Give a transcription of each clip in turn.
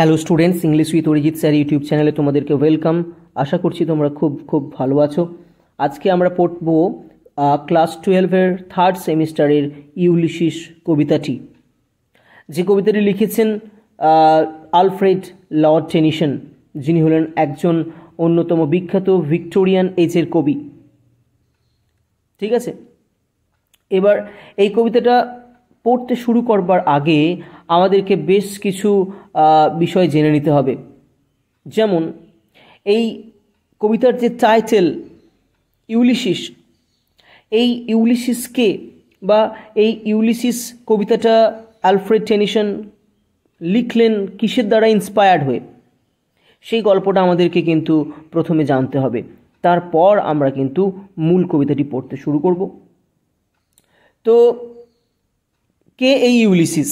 Hello students, English with Arijit sir YouTube চ্যানেলে তোমাদেরকে welcome. আশা করছি তোমরা খুব ভালো আছো। আজকে আমরা পড়ব ক্লাস 12-এর থার্ড সেমিস্টারের ইউলিসিস কবিতাটি, যে কবিতাটি লিখেছেন আলফ্রেড লর্ড টেনিসন, যিনি হলেন একজন অন্যতম বিখ্যাত ভিক্টোরিয়ান এজের কবি। ঠিক আছে, এবার এই কবিতাটা পড়তে শুরু করবার আগে আমাদেরকে বেশ কিছু বিষয় জেনে নিতে হবে। যেমন এই কবিতার যে টাইটেল ইউলিসিস, এই ইউলিসিসকে বা এই ইউলিসিস কবিতাটা আলফ্রেড টেনিসন লিখলেন কিসের দ্বারা ইন্সপায়ার্ড হয়ে, সেই গল্পটা আমাদেরকে কিন্তু প্রথমে জানতে হবে। তারপর আমরা কিন্তু মূল কবিতাটি পড়তে শুরু করব। তো কে এই ইউলিসিস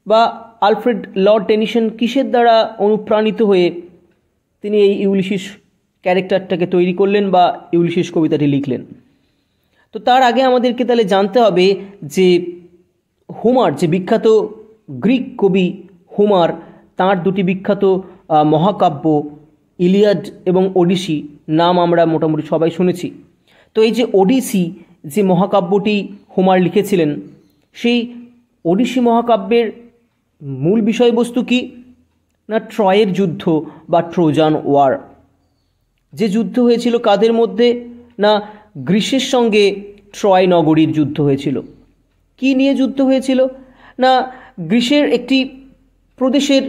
বা আলফ্রেড লর্ড টেনিসন কিসের দ্বারা অনুপ্রাণিত হয়ে তিনি এই ইউলিসিস ক্যারেক্টারটাকে তৈরি করলেন বা ইউলিসিস কবিতাটি লিখলেন? তো তার আগে আমাদেরকে তাহলে জানতে হবে যে হোমার, যে বিখ্যাত গ্রিক কবি হোমার, তাঁর দুটি বিখ্যাত মহাকাব্য ইলিয়াড এবং ওডিসি নাম আমরা মোটামুটি সবাই শুনেছি। তো এই যে ওডিসি, যে মহাকাব্যটি হোমার লিখেছিলেন, সেই ওডিসি মহাকাব্যের মূল বিষয়বস্তু কি না, ট্রয়ের যুদ্ধ বা ট্রোজান ওয়ার। যে যুদ্ধ হয়েছিল কাদের মধ্যে না, গ্রিসের সঙ্গে ট্রয় নগরীর যুদ্ধ হয়েছিল। কি নিয়ে যুদ্ধ হয়েছিল না, গ্রিসের একটি প্রদেশের,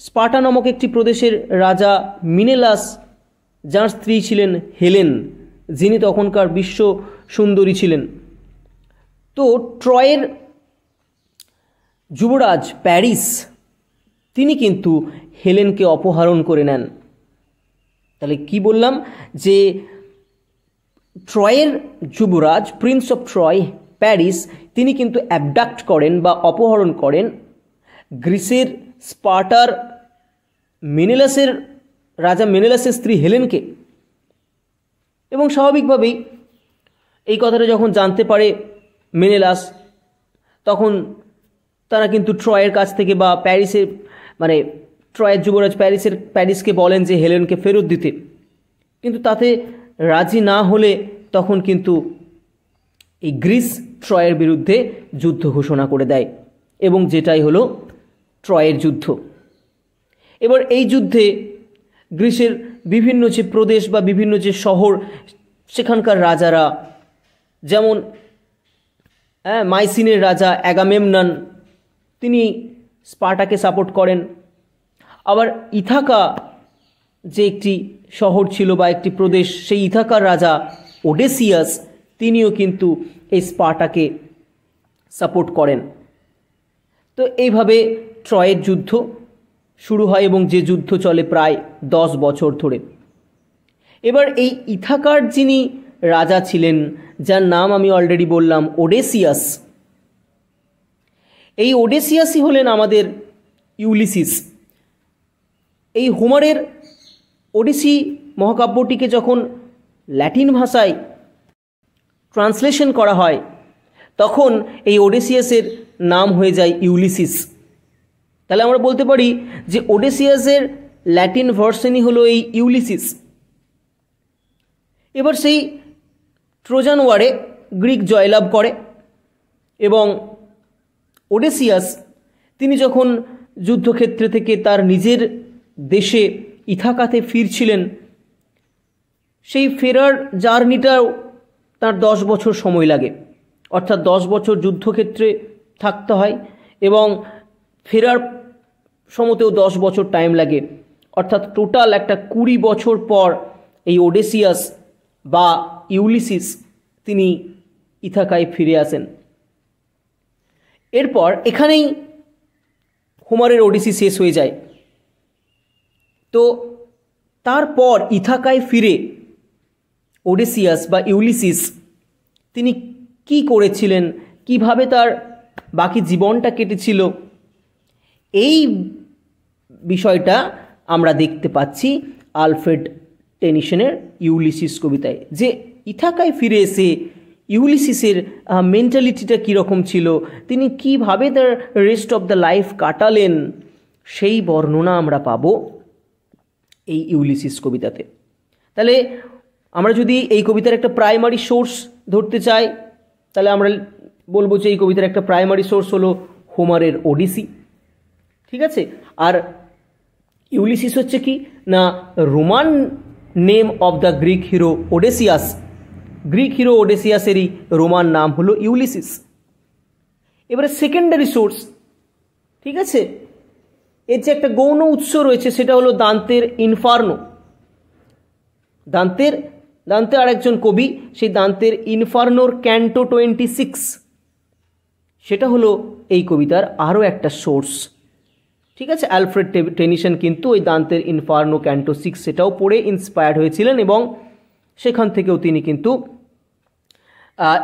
স্পার্টা নামক একটি প্রদেশের রাজা মিনেলাস, যার স্ত্রী ছিলেন হেলেন, যিনি তখনকার বিশ্ব সুন্দরী ছিলেন। তো ট্রয়ের যুবরাজ প্যারিস, তিনি কিন্তু হেলেনকে অপহরণ করে নেন। তাহলে কি বললাম, যে ট্রয়ের যুবরাজ প্রিন্স অফ ট্রয় প্যারিস, তিনি কিন্তু অ্যাবডাক্ট করেন বা অপহরণ করেন গ্রিসের স্পার্টার মেনেলাসের রাজা মেনেলাসের স্ত্রী হেলেনকে। এবং স্বাভাবিকভাবেই এই কথাটা যখন জানতে পারে মেনেলাস, তখন তারা কিন্তু ট্রয়ের কাছ থেকে বা প্যারিসের, মানে ট্রয়ের যুবরাজ প্যারিসকে বলেন যে হেলেনকে ফেরত দিতে। কিন্তু তাতে রাজি না হলে তখন কিন্তু এই গ্রিস ট্রয়ের বিরুদ্ধে যুদ্ধ ঘোষণা করে দেয়, এবং যেটাই হলো ট্রয়ের যুদ্ধ। এবার এই যুদ্ধে গ্রিসের বিভিন্ন যে প্রদেশ বা বিভিন্ন যে শহর, সেখানকার রাজারা, যেমন মাইসিনের রাজা অ্যাগামেমনন, তিনি স্পার্টাকে সাপোর্ট করেন। আবার ইথাকা যে একটি শহর ছিল বা একটি প্রদেশ, সেই ইথাকার রাজা ওডেসিয়াস, তিনিও কিন্তু এই স্পার্টাকে সাপোর্ট করেন। তো এইভাবে ট্রয়ের যুদ্ধ শুরু হয় এবং যে যুদ্ধ চলে প্রায় 10 বছর ধরে। এবার এই ইথাকার যিনি রাজা ছিলেন, যার নাম আমি অলরেডি বললাম ওডেসিয়াস, এই ওডেসিয়াসই হলেন আমাদের ইউলিসিস। এই হোমারের ওডিসি মহাকাব্যটিকে যখন ল্যাটিন ভাষায় ট্রান্সলেশন করা হয়, তখন এই ওডেসিয়াসের নাম হয়ে যায় ইউলিসিস। তাহলে আমরা বলতে পারি যে ওডেসিয়াসের ল্যাটিন ভার্সনই হলো এই ইউলিসিস। এবার সেই ট্রোজান ওয়ারে গ্রিক জয়লাভ করে, এবং ওডেসিয়াস তিনি যখন যুদ্ধক্ষেত্র থেকে তার নিজের দেশে ইথাকাতে ফিরছিলেন, সেই ফেরার জার্নিটাও তার 10 বছর সময় লাগে। অর্থাৎ 10 বছর যুদ্ধক্ষেত্রে থাকতে হয় এবং ফেরার সময়তেও 10 বছর টাইম লাগে। অর্থাৎ টোটাল একটা 20 বছর পর এই ওডেসিয়াস বা ইউলিসিস তিনি ইথাকায় ফিরে আসেন। এরপর এখানেই হোমারের ওডিসি শেষ হয়ে যায়। তো তারপর ইথাকায় ফিরে ওডেসিয়াস বা ইউলিসিস তিনি কি করেছিলেন, কিভাবে তার বাকি জীবনটা কেটেছিল, এই বিষয়টা আমরা দেখতে পাচ্ছি আলফ্রেড টেনিসনের ইউলিসিস কবিতায়। যে ইথাকায় ফিরে এসে ইউলিসিসের মেন্টালিটিটা কীরকম ছিল, তিনি কিভাবে তার রেস্ট অফ দ্য লাইফ কাটালেন, সেই বর্ণনা আমরা পাবো এই ইউলিসিস কবিতাতে। তাহলে আমরা যদি এই কবিতার একটা প্রাইমারি সোর্স ধরতে চাই, তাহলে আমরা বলবো যে এই কবিতার একটা প্রাইমারি সোর্স হলো হোমারের ওডিসি। ঠিক আছে, আর ইউলিসিস হচ্ছে কি না Roman name of the Greek hero Odysseus. Greek hero ওডেসিয়াসেরই রোমান নাম হলো ইউলিসিস। এবারে সেকেন্ডারি সোর্স, ঠিক আছে, এর যে একটা গৌণ উৎস রয়েছে সেটা হলো দান্তের ইনফার্নো। দান্তে আর একজন কবি, সেই দান্তের ইনফার্নোর ক্যান্টো 26, সেটা হলো এই কবিতার আরও একটা সোর্স। ঠিক আছে, অ্যালফ্রেড টেনিসন কিন্তু ওই দান্তের ইনফার্নো ক্যান্টো 6 সেটাও পড়ে ইন্সপায়ার্ড হয়েছিলেন এবং সেখান থেকেও তিনি কিন্তু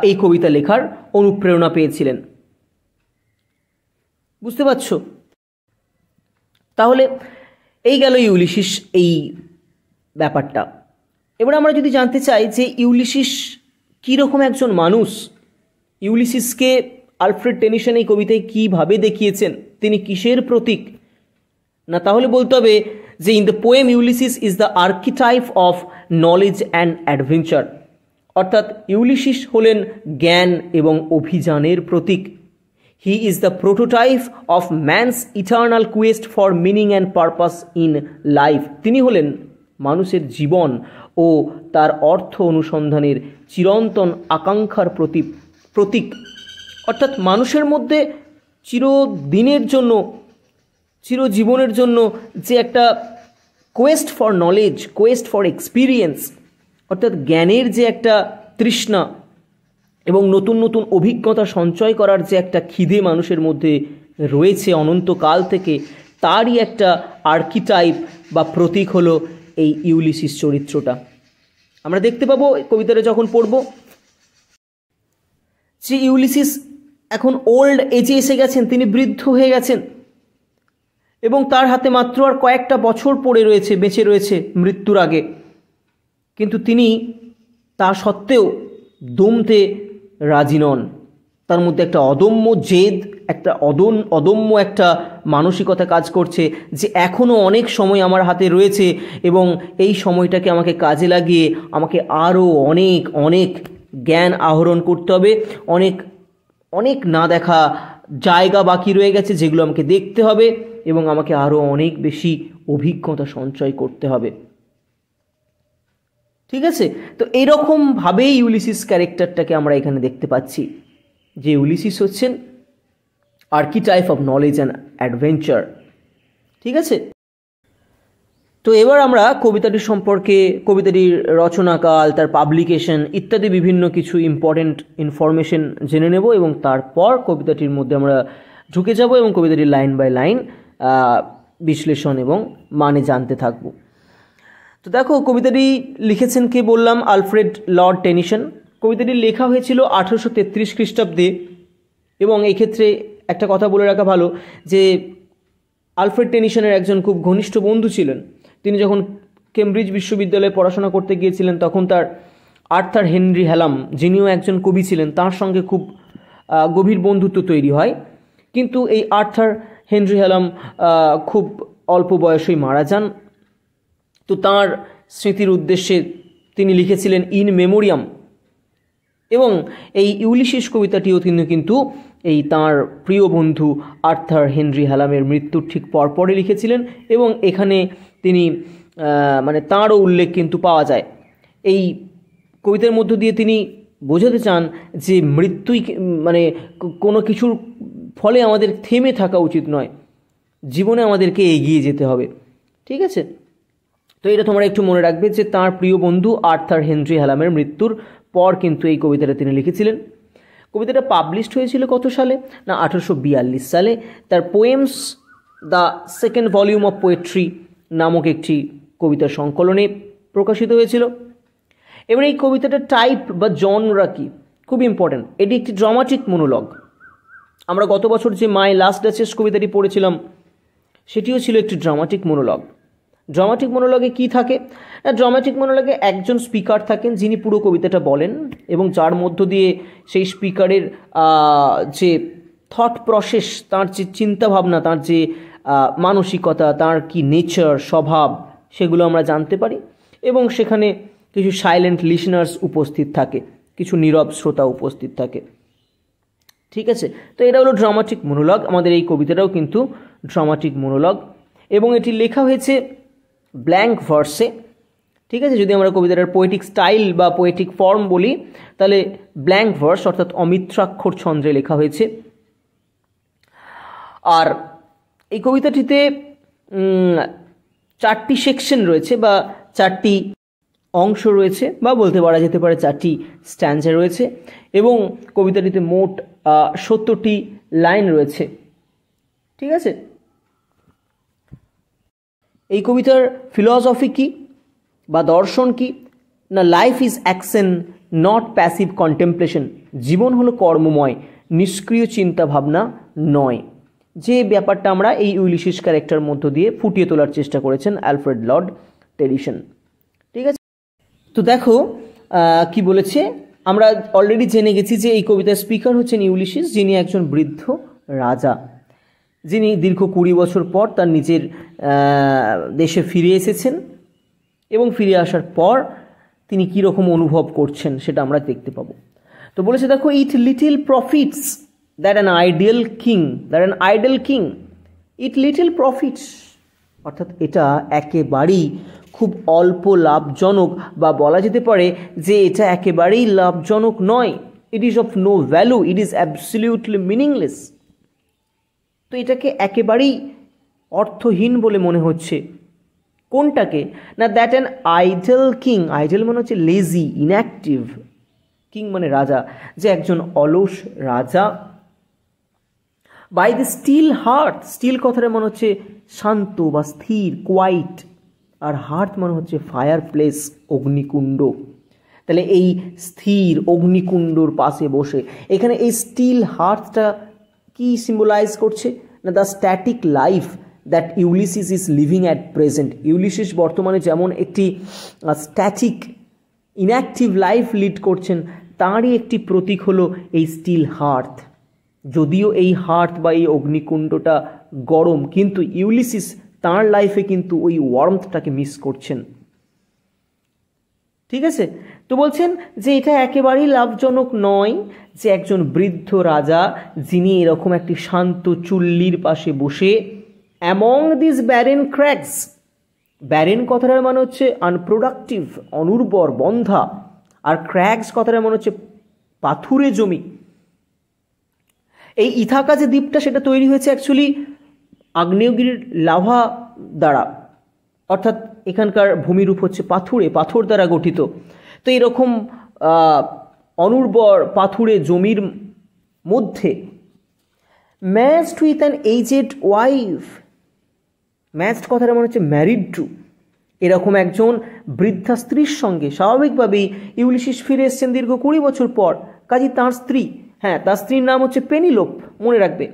এই কবিতা লেখার অনুপ্রেরণা পেয়েছিলেন। বুঝতে পারছো? তাহলে এই গেল ইউলিসিস এই ব্যাপারটা। এবার আমরা যদি জানতে চাই যে ইউলিসিস কীরকম একজন মানুষ, ইউলিসিসকে আলফ্রেড টেনিসন এই কবিতায় কীভাবে দেখিয়েছেন, তিনি কিসের প্রতীক, না তাহলে বলতে হবে যে in the poem Ulysses is the archetype of knowledge and adventure. অর্থাৎ ইউলিসিস হলেন জ্ঞান এবং অভিযানের প্রতীক। He is the prototype of man's eternal quest for meaning and purpose in life. তিনি হলেন মানুষের জীবন ও তার অর্থ অনুসন্ধানের চিরন্তন আকাঙ্ক্ষার প্রতীক। অর্থাৎ মানুষের মধ্যে চিরদিনের জন্য, চিরজীবনের জন্য যে একটা Quest for knowledge, Quest for experience, অর্থাৎ জ্ঞানের যে একটা তৃষ্ণা এবং নতুন নতুন অভিজ্ঞতা সঞ্চয় করার যে একটা খিদে মানুষের মধ্যে রয়েছে অনন্তকাল থেকে, তারই একটা আর্কিটাইপ বা প্রতীক হলো এই ইউলিসিস চরিত্রটা। আমরা দেখতে পাবো কবিতাটা যখন পড়ব যে ইউলিসিস এখন ওল্ড এজে এসে গেছেন, তিনি বৃদ্ধ হয়ে গেছেন এবং তার হাতে মাত্র আর কয়েকটা বছর বেঁচে রয়েছে মৃত্যুর আগে। কিন্তু তিনি তা সত্ত্বেও দমতে রাজি নন। তার মধ্যে একটা অদম্য জেদ, একটা অদম্য একটা মানসিকতা কাজ করছে যে এখনও অনেক সময় আমার হাতে রয়েছে এবং এই সময়টাকে আমাকে কাজে লাগিয়ে আমাকে আরও অনেক অনেক জ্ঞান আহরণ করতে হবে। অনেক অনেক না দেখা জায়গা বাকি রয়ে গেছে যেগুলো আমাকে দেখতে হবে এবং আমাকে আরও অনেক বেশি অভিজ্ঞতা সঞ্চয় করতে হবে। ঠিক আছে, তো এইরকমভাবেই ইউলিসিস ক্যারেক্টারটাকে আমরা এখানে দেখতে পাচ্ছি যে ইউলিসিস হচ্ছেন archetype of knowledge and adventure. ঠিক আছে, তো এবার আমরা কবিতাটির সম্পর্কে, কবিতাটির রচনাকাল, তার পাবলিকেশন ইত্যাদি বিভিন্ন কিছু ইম্পর্টেন্ট ইনফরমেশন জেনে নেব এবং তারপর কবিতাটির মধ্যে আমরা ঢুকে যাব এবং কবিতাটির লাইন বাই লাইন বিশ্লেষণ এবং মানে জানতে থাকব। তো দেখো, কবিতাটি লিখেছেন কে বললাম, আলফ্রেড লর্ড টেনিসন। কবিতাটি লেখা হয়েছিল 1833 খ্রিস্টাব্দে এবং এই ক্ষেত্রে একটা কথা বলে রাখা ভালো যে আলফ্রেড টেনিসনের একজন খুব ঘনিষ্ঠ বন্ধু ছিলেন। তিনি যখন কেমব্রিজ বিশ্ববিদ্যালয়ে পড়াশোনা করতে গিয়েছিলেন তখন তার আর্থার হেনরি হ্যালাম, যিনিও একজন কবি ছিলেন, তার সঙ্গে খুব গভীর বন্ধুত্ব তৈরি হয়। কিন্তু এই আর্থার হেনরি হ্যালাম খুব অল্প বয়সেই মারা যান। তো তাঁর স্মৃতির উদ্দেশ্যে তিনি লিখেছিলেন ইন মেমোরিয়াম এবং এই ইউলিসিস কবিতাটিও তিনি কিন্তু এই তাঁর প্রিয় বন্ধু আর্থার হেনরি হ্যালামের মৃত্যুর ঠিক পরপরই লিখেছিলেন এবং এখানে তিনি মানে তাঁরও উল্লেখ কিন্তু পাওয়া যায়। এই কবিতার মধ্য দিয়ে তিনি বোঝাতে চান যে মৃত্যুই মানে কোনো কিছুর ফলে আমাদের থেমে থাকা উচিত নয়, জীবনে আমাদেরকে এগিয়ে যেতে হবে। ঠিক আছে, তো এটা তোমরা একটু মনে রাখবে যে তাঁর প্রিয় বন্ধু আর্থার হেনরি হ্যালামের মৃত্যুর পর কিন্তু এই কবিতাটা তিনি লিখেছিলেন। কবিতাটা পাবলিশড হয়েছিল কত সালে, না 1842 সালে। তার poems the second volume of poetry নামক একটি কবিতার সংকলনে প্রকাশিত হয়েছিল। এবার এই কবিতাটার টাইপ বা জনরা কি, খুব ইম্পর্ট্যান্ট। এটি একটি ড্রামাটিক মনোলগ। আমরা গত বছর যে মাই লাস্ট ডাচেস কবিতাটি পড়েছিলাম সেটিও ছিল একটি ড্রামাটিক মনোলগ। ড্রামাটিক মনোলগে কি থাকে না, ড্রামাটিক মনোলগে একজন স্পিকার থাকেন যিনি পুরো কবিতাটা বলেন এবং যার মধ্য দিয়ে সেই স্পিকারের যে থট প্রসেস, তার যে চিন্তাভাবনা, তার যে মানসিকতা, তার কি নেচার, স্বভাব, সেগুলো আমরা জানতে পারি। এবং সেখানে কিছু সাইলেন্ট লিসনার্স উপস্থিত থাকে, কিছু নীরব শ্রোতা উপস্থিত থাকে। ঠিক আছে, তো এটা হলো ড্রামাটিক মনোলগ। আমাদের এই কবিতাটাও কিন্তু ড্রামাটিক মনোলগ, এবং এটি লেখা হয়েছে ব্ল্যাঙ্ক ভার্সে। ঠিক আছে, যদি আমরা কবিতাটার পোয়েটিক স্টাইল বা পোয়েটিক ফর্ম বলি, তাহলে ব্ল্যাঙ্ক ভার্স অর্থাৎ অমিত্রাক্ষর ছন্দে লেখা হয়েছে। আর এই কবিতাটিতে 4টি সেকশন রয়েছে বা 4টি অংশ রয়েছে, বা বলতে পারা যেতে পারে 4টি স্ট্যান্জা রয়েছে, এবং কবিতাটিতে মোট 70টি লাইন রয়েছে। ঠিক আছে, এই কবিতার ফিলসফি কি বা দর্শন কি না, life is action not passive contemplation. জীবন হলো কর্মময়, নিষ্ক্রিয় চিন্তা ভাবনা নয়। যে ব্যাপারটা আমরা এই ইউলিসিস ক্যারেক্টার মধ্য দিয়ে ফুটিয়ে তোলার চেষ্টা করেছেন অ্যালফ্রেড লর্ড টেনিসন। ঠিক আছে, তো দেখো কি বলেছে। আমরা অলরেডি জেনে গেছি যে এই কবিতার স্পিকার হচ্ছেন ইউলিসিস, যিনি একজন বৃদ্ধ রাজা, যিনি দীর্ঘ 20 বছর পর তার নিজের দেশে ফিরে এসেছেন, এবং ফিরে আসার পর তিনি কীরকম অনুভব করছেন সেটা আমরা দেখতে পাবো। তো বলেছে দেখো, it little profits that an idle king, it little profits, অর্থাৎ এটা একেবারেই খুব অল্প লাভজনক, বা বলা যেতে পারে যে এটা একেবারেই লাভজনক নয়। It is of no value, it is absolutely meaningless. তো এটাকে একেবারেই অর্থহীন বলে মনে হচ্ছে। কোনটাকে না, that an idle king, idle মানে হচ্ছে লেজি, ইনঅ্যাক্টিভ, কিং মানে রাজা, যে একজন অলস রাজা, by the still heart, still কথাটা মনে হচ্ছে শান্ত বা স্থির, কোয়াইট, আর হার্ট মানে হচ্ছে ফায়ার প্লেস, অগ্নিকুণ্ড। তাহলে এই স্থির অগ্নিকুণ্ডর পাশে বসে, এখানে এই স্টিল হার্টটা কি সিম্বলাইজ করছে না, the static life that Ulysses is leaving at present. Ulysses বর্তমানে যেমন একটি স্ট্যাটিক ইনঅ্যাক্টিভ লাইফ লিড করছেন, তারই একটি প্রতীক হলো এই স্টিল হার্থ। যদিও এই হার্থ বা এই অগ্নিকুণ্ডটা গরম, কিন্তু ইউলিসিস তার লাইফে কিন্তু ওই ওয়ার্মথটাকে মিস করছেন। ঠিক আছে, তো বলছেন যে এটা একেবারেই লাভজনক নয় যে একজন বৃদ্ধ রাজা, যিনি এরকম একটি শান্ত চুল্লির পাশে বসে অ্যামং দিস ব্যারেন ক্র্যাগস, ব্যারেন কথাটার মানে হচ্ছে আনপ্রোডাক্টিভ, অনুর্বর, বন্ধা, আর ক্র্যাগস কথাটার মানে হচ্ছে পাথুরে জমি। এই ইথাকা যে দ্বীপটা, সেটা তৈরি হয়েছে অ্যাকচুয়ালি আগ্নেয়গিরির লাভা দ্বারা, অর্থাৎ এখানকার ভূমিরূপ হচ্ছে পাথর দ্বারা গঠিত। তো এরকম অনুর্বর পাথুরে জমির মধ্যে matched with an aged wife, matched কথাটা মনে হচ্ছে ম্যারিড টু, এরকম একজন বৃদ্ধা স্ত্রীর সঙ্গে স্বাভাবিকভাবেই ইউলিসিস ফিরে এসছেন দীর্ঘ 20 বছর পর। কাজী তাঁর স্ত্রী, হ্যাঁ তার স্ত্রীর নাম হচ্ছে পেনিলোপ, মনে রাখবে।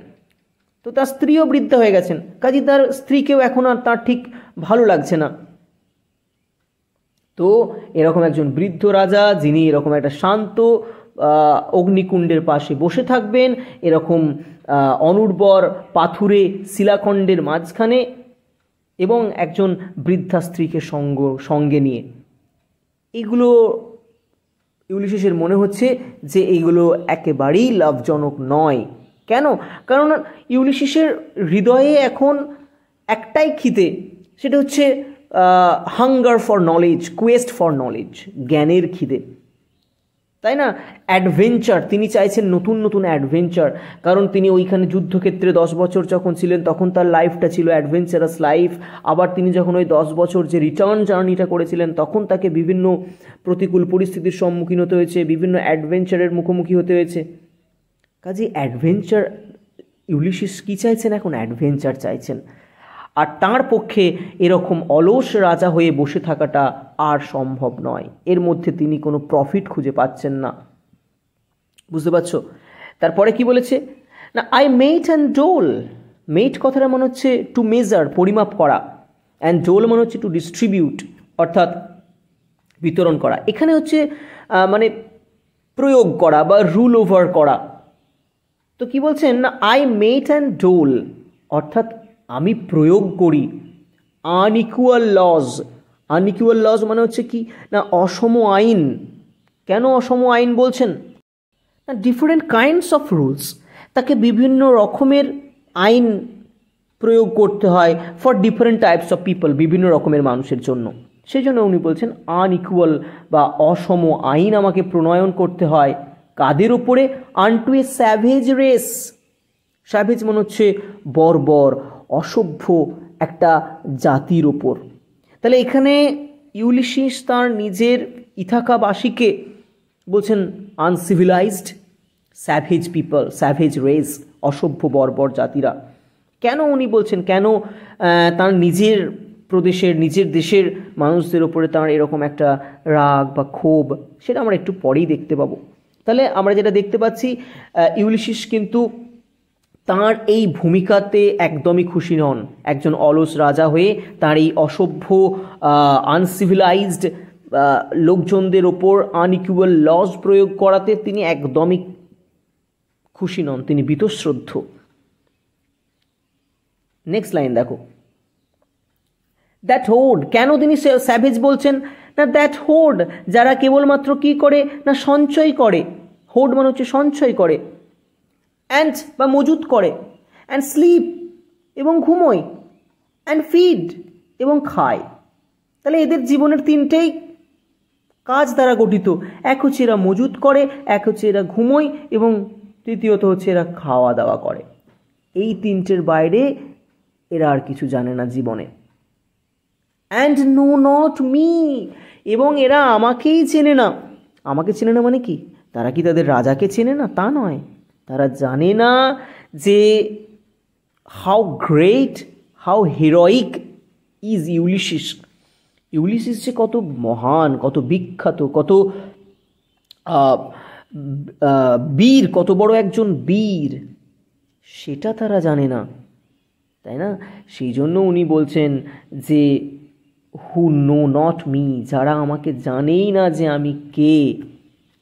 তো তার স্ত্রীও বৃদ্ধা হয়ে গেছেন, কাজী তার স্ত্রীকেও এখন আর তার ঠিক ভালো লাগছে না। তো এরকম একজন বৃদ্ধ রাজা, যিনি এরকম একটা শান্ত অগ্নিকুণ্ডের পাশে বসে থাকবেন, এরকম অনুর্বর পাথুরে শিলাখণ্ডের মাঝখানে, এবং একজন বৃদ্ধা স্ত্রীকে সঙ্গে নিয়ে, এগুলো ইউলিসিসের মনে হচ্ছে যে এইগুলো একেবারেই লাভজনক নয়। কেন? কারণ ইউলিসিসের হৃদয়ে এখন একটাই খিদে, সেটা হচ্ছে hunger for knowledge, Quest for knowledge, জ্ঞানের খিদে, তাই না? অ্যাডভেঞ্চার, তিনি চাইছেন নতুন নতুন অ্যাডভেঞ্চার। কারণ তিনি ওইখানে যুদ্ধক্ষেত্রে 10 বছর যখন ছিলেন, তখন তার লাইফটা ছিল অ্যাডভেঞ্চারাস লাইফ। আবার তিনি যখন ওই 10 বছর যে রিটার্ন জার্নিটা করেছিলেন, তখন তাকে বিভিন্ন প্রতিকূল পরিস্থিতির সম্মুখীন হতে হয়েছে, বিভিন্ন অ্যাডভেঞ্চারের মুখোমুখি হতে হয়েছে। কাজে অ্যাডভেঞ্চার, ইউলিসিস কী চাইছেন এখন? অ্যাডভেঞ্চার চাইছেন। আর তার পক্ষে এরকম অলস রাজা হয়ে বসে থাকাটা আর সম্ভব নয়। এর মধ্যে তিনি কোনো প্রফিট খুঁজে পাচ্ছেন না, বুঝতে পারছো? তারপরে কি বলেছে না, আই মেট অ্যান্ড ডোল। মেট কথাটা মনে হচ্ছে টু মেজার, পরিমাপ করা, অ্যান্ড ডোল মনে হচ্ছে টু ডিস্ট্রিবিউট, অর্থাৎ বিতরণ করা। এখানে হচ্ছে মানে প্রয়োগ করা বা রুল ওভার করা। তো কি বলছেন না, আই মেট অ্যান্ড ডোল, অর্থাৎ আমি প্রয়োগ করি। আনইকুয়াল লজ, আনইকুয়াল লজ মানে হচ্ছে কি না অসম আইন। কেন অসম আইন বলছেন না, ডিফারেন্ট কাইন্ডস অফ রুলস, তাকে বিভিন্ন রকমের আইন প্রয়োগ করতে হয় for different types of people, বিভিন্ন রকমের মানুষের জন্য। সেই জন্য উনি বলছেন আনইকুয়াল বা অসম আইন আমাকে প্রণয়ন করতে হয়। কাদের ওপরে? আনটু এ স্যাভেজ রেস। স্যাভেজ মনে হচ্ছে বর্বর, অসভ্য একটা জাতির ওপর। তাহলে এখানে ইউলিসিস তার নিজের ইথাকাবাসীকে বলছেন uncivilised, savage people, savage race, অসভ্য বর্বর জাতিরা। কেন উনি বলছেন, কেন তার নিজের প্রদেশের, নিজের দেশের মানুষদের ওপরে তার এরকম একটা রাগ বা ক্ষোভ, সেটা আমরা একটু পরেই দেখতে পাবো। তাহলে আমরা যেটা দেখতে পাচ্ছি, ইউলিসিস কিন্তু তার এই ভূমিকাতে একদমই খুশি নন। একজন অলস রাজা হয়ে তার এই অসভ্য আনসিভিলাইজড লোকজনদের ওপর আনইকুয়াল লজ প্রয়োগ করাতে তিনি একদমই খুশি নন, তিনি বীতশ্রদ্ধ। নেক্সট লাইন দেখো, দ্যাট হোড, কেন তিনি স্যাভেজ বলছেন না, দ্যাট হোড যারা কেবলমাত্র কি করে না সঞ্চয় করে, হোড মানে হচ্ছে সঞ্চয় করে, অ্যান্ড বা মজুত করে, অ্যান্ড স্লিপ এবং ঘুমোয়, অ্যান্ড ফিড এবং খায়। তাহলে এদের জীবনের তিনটেই কাজ দ্বারা গঠিত। এক হচ্ছে এরা মজুত করে, এক হচ্ছে এরা ঘুমোয়, এবং তৃতীয়ত হচ্ছে এরা খাওয়া দাওয়া করে। এই তিনটের বাইরে এরা আর কিছু জানে না জীবনে। অ্যান্ড নো নট মি, এবং এরা আমাকেই চেনে না। আমাকে চেনে না মানে কি, তারা কি তাদের রাজাকে চেনে না? তা নয়, তারা জানে না যে how great, how heroic is Ulysses. Ulysses যে কত মহান, কত বিখ্যাত, কত বীর, কত বড় একজন বীর, সেটা তারা জানে না, তাই না? সেই জন্য উনি বলছেন যে হু নো নট মি, যারা আমাকে জানেই না যে আমি কে,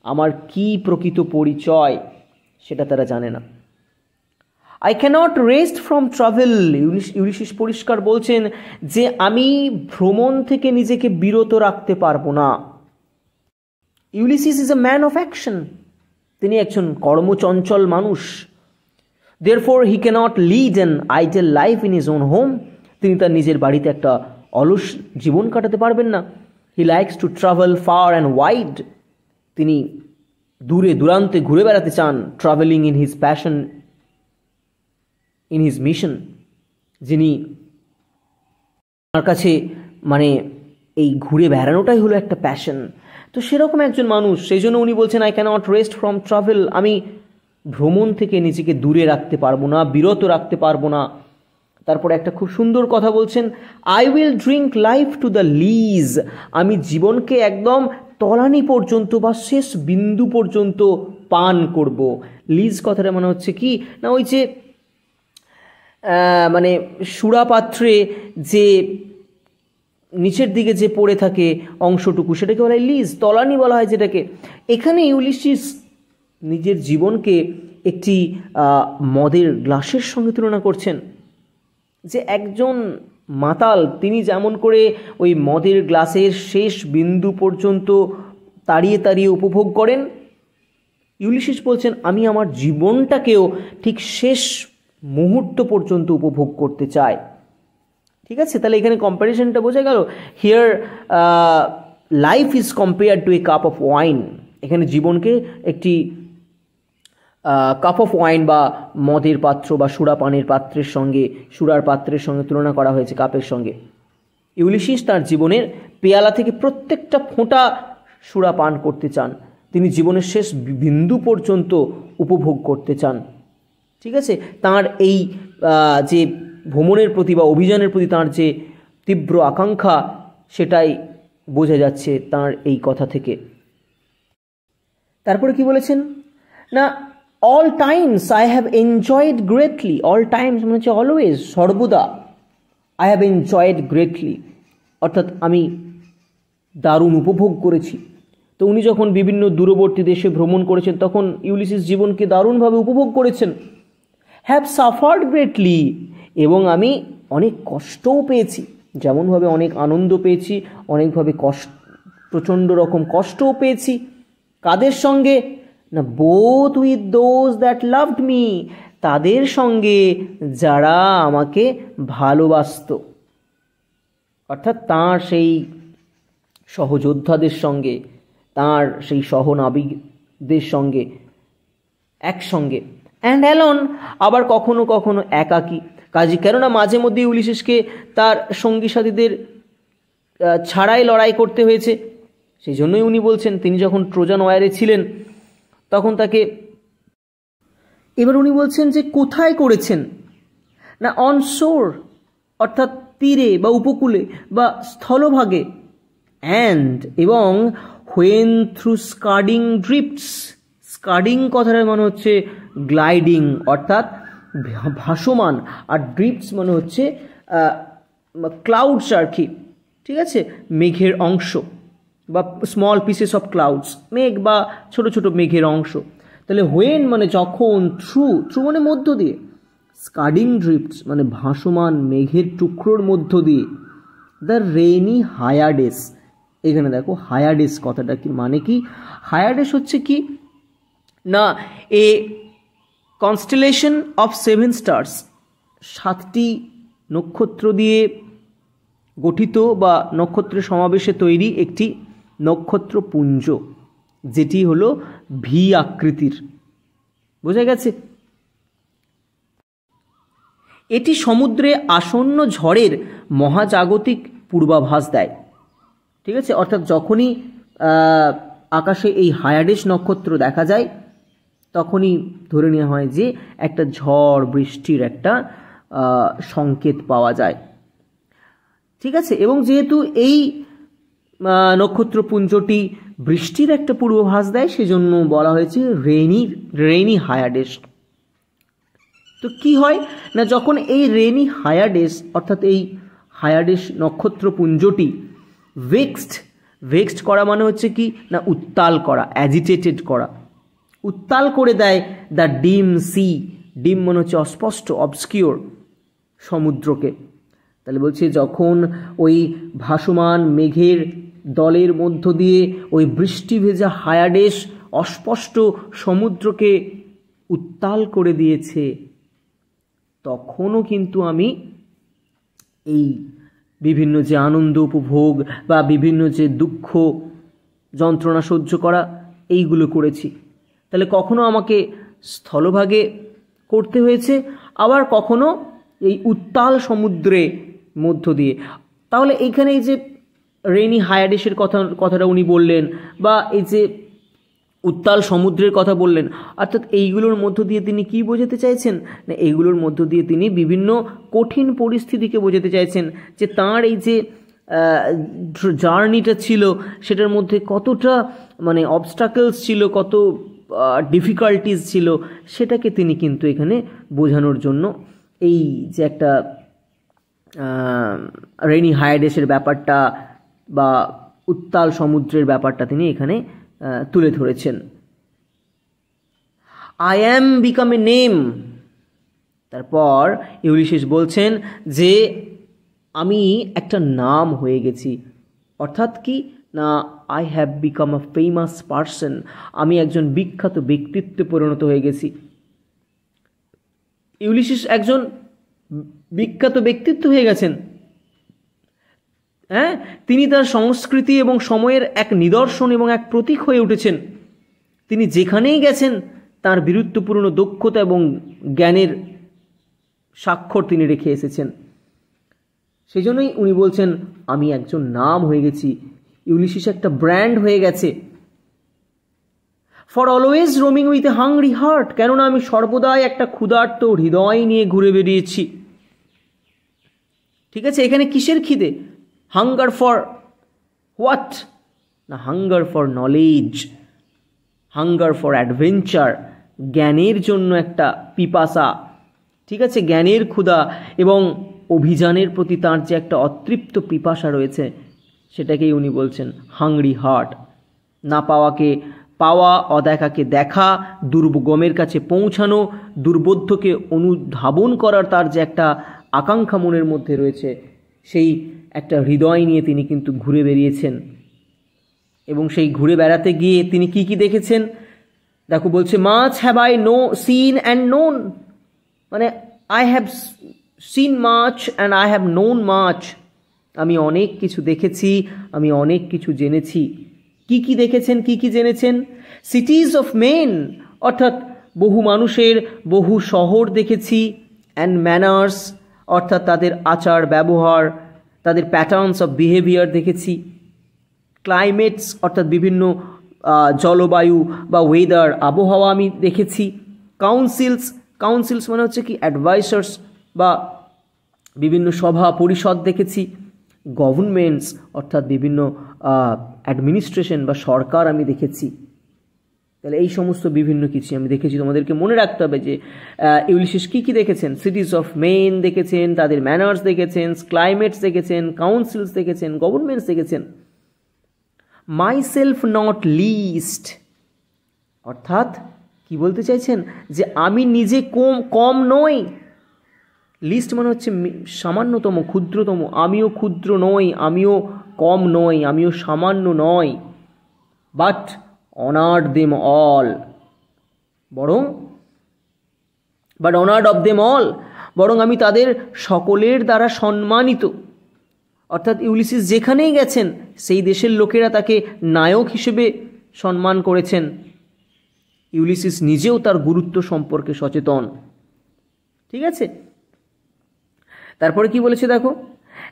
আমার কি প্রকৃত পরিচয়, সেটা তারা জানে না। I cannot rest from travel, Ulysses পরিষ্কার বলছেন যে আমি ভ্রমণ থেকে নিজেকে বিরত রাখতে পারবো না। Ulysses is a man of action, তিনি একজন কর্মচঞ্চল মানুষ। Therefore he cannot lead an idle life in his own home, তিনি তার নিজের বাড়িতে একটা অলস জীবন কাটাতে পারবেন না। He likes to travel fur and wide, তিনি দূরে দূরান্তে ঘুরে বেড়াতে চান। Travelling in his passion, in his mission, যিনি তার কাছে মানে এই ঘুরে বেড়ানোটাই হলো একটা প্যাশন। তো সেরকম একজন মানুষ, সেই জন্য উনি বলছেন I cannot rest from travel, আমি ভ্রমণ থেকে নিজেকে দূরে রাখতে পারবো না, বিরত রাখতে পারবো না। তারপরে একটা খুব সুন্দর কথা বলছেন, I will drink life to the lees, আমি জীবনকে একদম তলানি পর্যন্ত বা শেষ বিন্দু পর্যন্ত পান করব। লিজ কথাটা মানে হচ্ছে কি না, ওই যে মানে সুরাপাত্রে যে নিচের দিকে যে পড়ে থাকে অংশটুকু, সেটাকে বলা হয় লিজ, তলানি বলা হয় যেটাকে। এখানে ইউলিসিস নিজের জীবনকে একটি মদের গ্লাসের সঙ্গে তুলনা করছেন, যে একজন মাতাল তিনি যেমন করে ওই মদের গ্লাসের শেষ বিন্দু পর্যন্ত তাড়িয়ে তাড়িয়ে উপভোগ করেন, ইউলিসিস বলছেন আমি আমার জীবনটাকেও ঠিক শেষ মুহূর্ত পর্যন্ত উপভোগ করতে চাই। ঠিক আছে, তাহলে এখানে কম্প্যারিজনটা বোঝা গেল। Here life is compared two A cup of wine, এখানে জীবনকে একটি কাপ অফ ওয়াইন বা মদের পাত্র বা সুরাপানের পাত্রের সঙ্গে, সুরার পাত্রের সঙ্গে তুলনা করা হয়েছে কাপের সঙ্গে। ইউলিসিস তার জীবনের পেয়ালা থেকে প্রত্যেকটা ফোঁটা সুরা পান করতে চান, তিনি জীবনের শেষ বিন্দু পর্যন্ত উপভোগ করতে চান। ঠিক আছে, তার এই যে ভ্রমণের প্রতি বা অভিযানের প্রতি তার যে তীব্র আকাঙ্ক্ষা, সেটাই বোঝা যাচ্ছে তার এই কথা থেকে। তারপরে কি বলেছেন না, all Times I have enjoyed greatly, all Times মানে হচ্ছে অলওয়েজ, সর্বদা, আই হ্যাভ এনজয়েড গ্রেটলি, অর্থাৎ আমি দারুণ উপভোগ করেছি। তো উনি যখন বিভিন্ন দূরবর্তী দেশে ভ্রমণ করেছেন তখন ইউলিসিস জীবনকে দারুণভাবে উপভোগ করেছেন। হ্যাভ সাফার্ড গ্রেটলি, এবং আমি অনেক কষ্টও পেয়েছি, যেমনভাবে অনেক আনন্দ পেয়েছি, অনেকভাবে প্রচণ্ড রকম কষ্টও পেয়েছি। কাদের সঙ্গে? না, both with those that loved me, তাদের সঙ্গে যারা আমাকে ভালোবাসত, অর্থাৎ তাঁর সেই সহযোদ্ধাদের সঙ্গে, তাঁর সেই সহনাবিকদের সঙ্গে একসঙ্গে। অ্যান্ড অ্যালোন, আবার কখনো কখনো একাকী। কাজে কেননা মাঝে মধ্যে ইউলিসিসকে তার সঙ্গী সাথীদের ছাড়াই লড়াই করতে হয়েছে। সেই জন্যই উনি বলছেন, তিনি যখন ট্রোজান ওয়ারে ছিলেন তখন তাকে, এবার উনি বলছেন যে কোথায় করেছেন? না, অন শোর, অর্থাৎ তীরে বা উপকূলে বা স্থলভাগে। অ্যান্ড, এবং হোয়েন থ্রু স্কার্ডিং ড্রিফটস, স্কার্ডিং কথাটার মানে হচ্ছে গ্লাইডিং, অর্থাৎ ভাসমান, আর ড্রিফটস মানে হচ্ছে ক্লাউডস আর কি, ঠিক আছে, মেঘের অংশ বা স্মল পিসেস অফ ক্লাউডস, মেঘ বা ছোট ছোট মেঘের অংশ। তাহলে হোয়েন মানে যখন, থ্রু, থ্রু মানে মধ্য দিয়ে, স্কার্ডিং ড্রিফটস মানে ভাসমান মেঘের টুকরোর মধ্য দিয়ে, দ্য রেইনি হায়াডেস। এখানে দেখো হায়াডেস কথাটা কি মানে কি? হায়াডেস হচ্ছে কি না, এ কনস্টেলেশন অফ 7 স্টার্স, 7টি নক্ষত্র দিয়ে গঠিত বা নক্ষত্রের সমাবেশে তৈরি একটি নক্ষত্রপুঞ্জ, যেটি হলো ভি আকৃতির। বোঝা গেছে? এটি সমুদ্রে আসন্ন ঝড়ের মহাজাগতিক পূর্বাভাস দেয়, ঠিক আছে। অর্থাৎ যখনই আকাশে এই হায়াডেস নক্ষত্র দেখা যায় তখনই ধরে নেওয়া হয় যে একটা ঝড় বৃষ্টির একটা সংকেত পাওয়া যায়, ঠিক আছে। এবং যেহেতু এই নক্ষত্রপুঞ্জটি বৃষ্টির একটা পূর্বাভাস দেয়, সেজন্য বলা হয়েছে রেইনি হায়াডেস। তো কি হয় না, যখন এই রেইনি হায়াডেস অর্থাৎ এই হায়াডেস নক্ষত্রপুঞ্জটি ভেক্সড করা মানে হচ্ছে কি না, উত্তাল করা, অ্যাজিটেটেড করা, উত্তাল করে দেয় দ্য ডিম সি, ডিম মানে হচ্ছে অস্পষ্ট, অবস্কিওর, সমুদ্রকে। তাহলে বলছে যখন ওই ভাসমান মেঘের দলের মধ্য দিয়ে ওই বৃষ্টি ভেজা হায়াডেস অস্পষ্ট সমুদ্রকে উত্তাল করে দিয়েছে, তখনও কিন্তু আমি এই বিভিন্ন যে আনন্দ উপভোগ বা বিভিন্ন যে দুঃখ যন্ত্রণা সহ্য করা, এইগুলো করেছি। তাহলে কখনো আমাকে স্থলভাগে করতে হয়েছে, আবার কখনো এই উত্তাল সমুদ্রে মধ্য দিয়ে। তাহলে এইখানে এই যে রেইনি হায়াডেসের কথাটা উনি বললেন, বা এই যে উত্তাল সমুদ্রের কথা বললেন, অর্থাৎ এইগুলোর মধ্য দিয়ে তিনি কি বোঝাতে চাইছেন না, এইগুলোর মধ্য দিয়ে তিনি বিভিন্ন কঠিন পরিস্থিতিকে বোঝাতে চাইছেন, যে তাঁর এই যে জার্নিটা ছিল সেটার মধ্যে কতটা মানে অবস্টাকলস ছিল, কত ডিফিকাল্টিস ছিল, সেটাকে তিনি কিন্তু এখানে বোঝানোর জন্য এই যে একটা রেইনি হায়াডেসের ব্যাপারটা বা উত্তাল সমুদ্রের ব্যাপারটা তিনি এখানে তুলে ধরেছেন। I am become a name, তারপর ইউলিসিস বলছেন যে আমি একটা নাম হয়ে গেছি, অর্থাৎ কি না, I have become a famous person, আমি একজন বিখ্যাত ব্যক্তিত্বে পরিণত হয়ে গেছি। ইউলিসিস একজন বিখ্যাত ব্যক্তিত্ব হয়ে গেছেন, হ্যাঁ, তিনি তার সংস্কৃতি এবং সময়ের এক নিদর্শন এবং এক প্রতীক হয়ে উঠেছেন। তিনি যেখানেই গেছেন তার বীরত্বপূর্ণ দক্ষতা এবং জ্ঞানের স্বাক্ষর তিনি রেখে এসেছেন। সেই জন্যই উনি বলছেন আমি একজন নাম হয়ে গেছি, ইউলিসিস একটা ব্র্যান্ড হয়ে গেছে। For always roaming with a hungry heart, কেননা আমি সর্বদাই একটা ক্ষুধার্ত হৃদয় নিয়ে ঘুরে বেরিয়েছি, ঠিক আছে। এখানে কিসের খিদে? হাঙ্গার ফর হোয়াট না, hunger for knowledge, hunger for adventure, জ্ঞানের জন্য একটা পিপাসা, ঠিক আছে, জ্ঞানের ক্ষুধা এবং অভিযানের প্রতি তার যে একটা অতৃপ্ত পিপাসা রয়েছে, সেটাকেই উনি বলছেন হাংরি হার্ট। না পাওয়াকে পাওয়া, অদেখাকে দেখা, দুর্গমের কাছে পৌঁছানো, দুর্বোধ্যকে অনুধাবন করার তার যে একটা আকাঙ্ক্ষা মনের মধ্যে রয়েছে, সেই একটা হৃদয় নিয়ে তিনি কিন্তু ঘুরে বেরিয়েছেন। এবং সেই ঘুরে বেড়াতে গিয়ে তিনি কি কি দেখেছেন দেখো, বলছে much have I seen and known, মানে I have seen much and I have known much, আমি অনেক কিছু দেখেছি, আমি অনেক কিছু জেনেছি। কি কি দেখেছেন, কি কি জেনেছেন? সিটিজ অফ মেন, অর্থাৎ বহু মানুষের বহু শহর দেখেছি। অ্যান্ড ম্যানার্স, অর্থাৎ তাদের আচার ব্যবহার, তাদের প্যাটার্নস অফ বিহেভিয়ার দেখেছি। ক্লাইমেটস, অর্থাৎ বিভিন্ন জলবায়ু বা ওয়েদার, আবহাওয়া আমি দেখেছি। কাউন্সিলস, কাউন্সিলস মানে হচ্ছে কি অ্যাডভাইসার্স বা বিভিন্ন সভা পরিষদ দেখেছি। গভর্নমেন্টস, অর্থাৎ বিভিন্ন অ্যাডমিনিস্ট্রেশন বা সরকার আমি দেখেছি। তাহলে এই সমস্ত বিভিন্ন কিছু আমি দেখেছি। তোমাদেরকে মনে রাখতে হবে যে ইউলিসিস কী কী দেখেছেন। সিটিজ অফ মেন দেখেছেন, তাদের ম্যানার্স দেখেছেন, ক্লাইমেটস দেখেছেন, কাউন্সিলস দেখেছেন, গভর্নমেন্টস দেখেছেন। মাইসেলফ নট লিস্ট, অর্থাৎ কি বলতে চাইছেন যে আমি নিজে কম নই। লিস্ট মানে হচ্ছে সামান্যতম, ক্ষুদ্রতম। আমিও ক্ষুদ্র নই, আমিও কম নই, আমিও সামান্য নই। But honoured them all, but honoured of them all, বরং আমি তাদের সকলের দ্বারা সম্মানিত। অর্থাৎ ইউলিসিস যেখানেই গেছেন সেই দেশের লোকেরা তাকে নায়ক হিসেবে সম্মান করেছেন। ইউলিসিস নিজেও তার গুরুত্ব সম্পর্কে সচেতন। ঠিক আছে, তারপরে কি বলেছে দেখো,